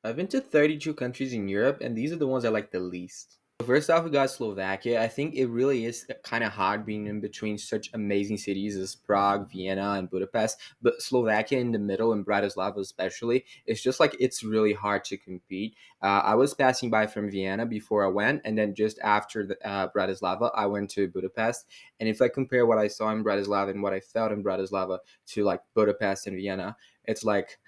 I've been to 32 countries in Europe, and these are the ones I like the least. First off, we got Slovakia. I think it really is kind of hard being in between such amazing cities as Prague, Vienna, and Budapest. But Slovakia in the middle, and Bratislava especially, it's just like it's really hard to compete. I was passing by from Vienna before I went, and then just after Bratislava, I went to Budapest. And if I compare what I saw in Bratislava and what I felt in Bratislava to like Budapest and Vienna, it's like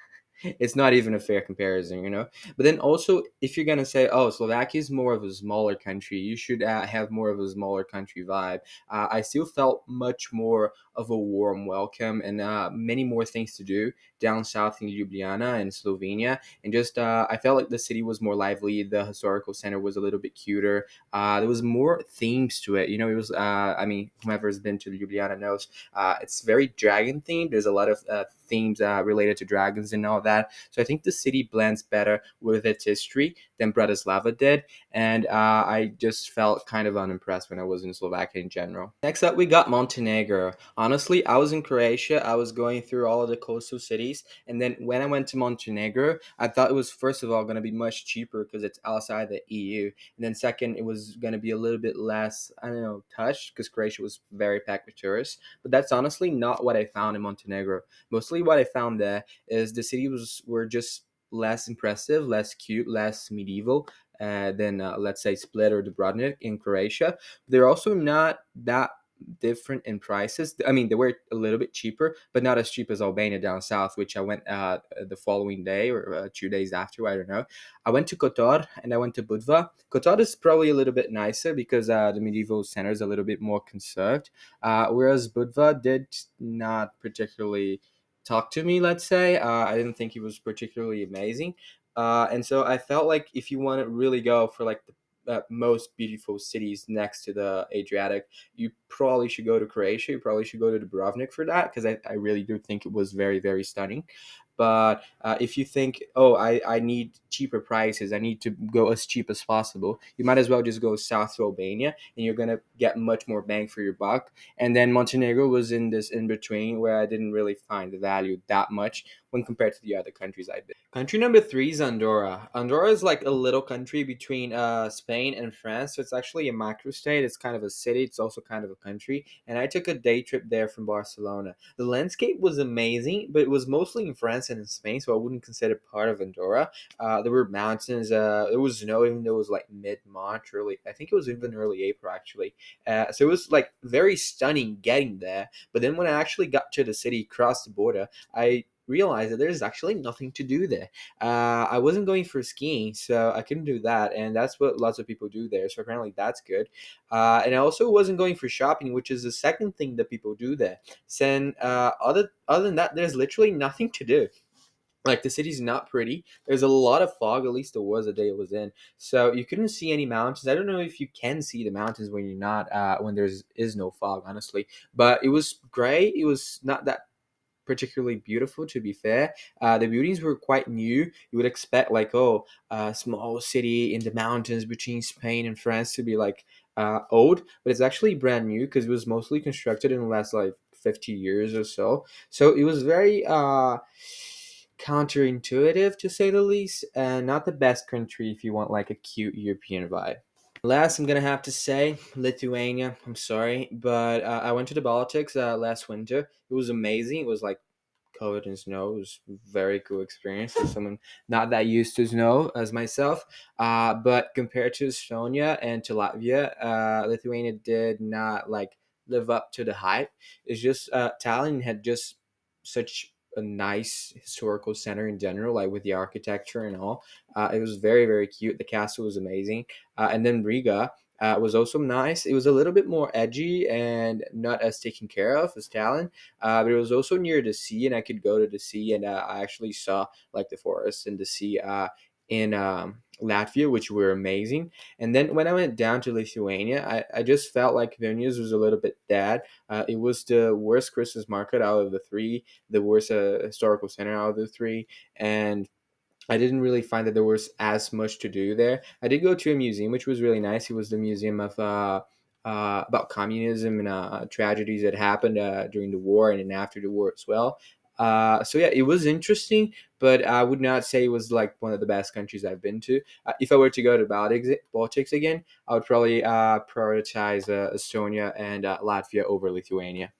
it's not even a fair comparison. But then also, if you're gonna say, "Oh, Slovakia is more of a smaller country," you should have more of a smaller country vibe. I still felt much more of a warm welcome and many more things to do down south in Ljubljana and Slovenia. And just I felt like the city was more lively. The historical center was a little bit cuter. There was more themes to it. It was. I mean, whoever's been to Ljubljana knows it's very dragon themed. There's a lot of themes related to dragons and all that. So I think the city blends better with its history than Bratislava did. And I just felt kind of unimpressed when I was in Slovakia in general. Next up, we got Montenegro. Honestly, I was in Croatia. I was going through all of the coastal cities. And then when I went to Montenegro, I thought it was, first of all, going to be much cheaper because it's outside the EU. And then second, it was going to be a little bit less, I don't know, touched because Croatia was very packed with tourists. But that's honestly not what I found in Montenegro. Mostly what I found there is the city were just less impressive, less cute, less medieval than let's say Split or Dubrovnik in Croatia. They're also not that different in prices. I mean, they were a little bit cheaper, but not as cheap as Albania down south, which I went the following day or 2 days after. I don't know. I went to Kotor and I went to Budva. Kotor is probably a little bit nicer because the medieval center is a little bit more conserved, whereas Budva did not particularly talk to me, let's say. I didn't think he was particularly amazing. And so I felt like if you want to really go for like the most beautiful cities next to the Adriatic, you probably should go to Croatia. You probably should go to Dubrovnik for that because I really do think it was very, very stunning. But if you think, oh, I need cheaper prices, I need to go as cheap as possible, you might as well just go south to Albania and you're going to get much more bang for your buck. And then Montenegro was in this in between where I didn't really find the value that much when compared to the other countries I've been. Country number three is Andorra. Andorra is like a little country between Spain and France. So it's actually a microstate. It's kind of a city. It's also kind of a country. And I took a day trip there from Barcelona. The landscape was amazing, but it was mostly in France and in Spain, so I wouldn't consider it part of Andorra. There were mountains. There was snow, even though it was like mid March, early. I think it was even early April actually. So it was like very stunning getting there. But then when I actually got to the city, crossed the border, I realized that there's actually nothing to do there. I wasn't going for skiing, so I couldn't do that, and that's what lots of people do there. So apparently that's good. And I also wasn't going for shopping, which is the second thing that people do there. So other than that, there's literally nothing to do. Like the city's not pretty. There's a lot of fog. At least there was the day it was in. So you couldn't see any mountains. I don't know if you can see the mountains when you're not when there's is no fog, honestly. But it was gray. It was not that particularly beautiful, to be fair. The buildings were quite new. You would expect like, oh, a small city in the mountains between Spain and France to be like old, but it's actually brand new because it was mostly constructed in the last like 50 years or so. So it was very counterintuitive to say the least, and not the best country if you want like a cute European vibe. Last, I'm gonna have to say Lithuania. I'm sorry, but I went to the Baltics last winter. It was amazing. It was like covered in snow. It was a very cool experience for someone not that used to snow as myself. But compared to Estonia and to Latvia, Lithuania did not like live up to the hype. It's just Tallinn had just such a nice historical center in general, like with the architecture and all. It was very, very cute. The castle was amazing. And then Riga was also nice. It was a little bit more edgy and not as taken care of as Tallinn, but it was also near the sea, and I could go to the sea, and I actually saw like the forest and the sea in Latvia, which were amazing. And then when I went down to Lithuania, I just felt like Vilnius was a little bit dead. It was the worst Christmas market out of the three, the worst historical center out of the three, and I didn't really find that there was as much to do there. I did go to a museum, which was really nice. It was the museum of about communism and tragedies that happened during the war and then after the war as well. So yeah, it was interesting, but I would not say it was like one of the best countries I've been to. If I were to go to Baltics again, I would probably prioritize Estonia and Latvia over Lithuania.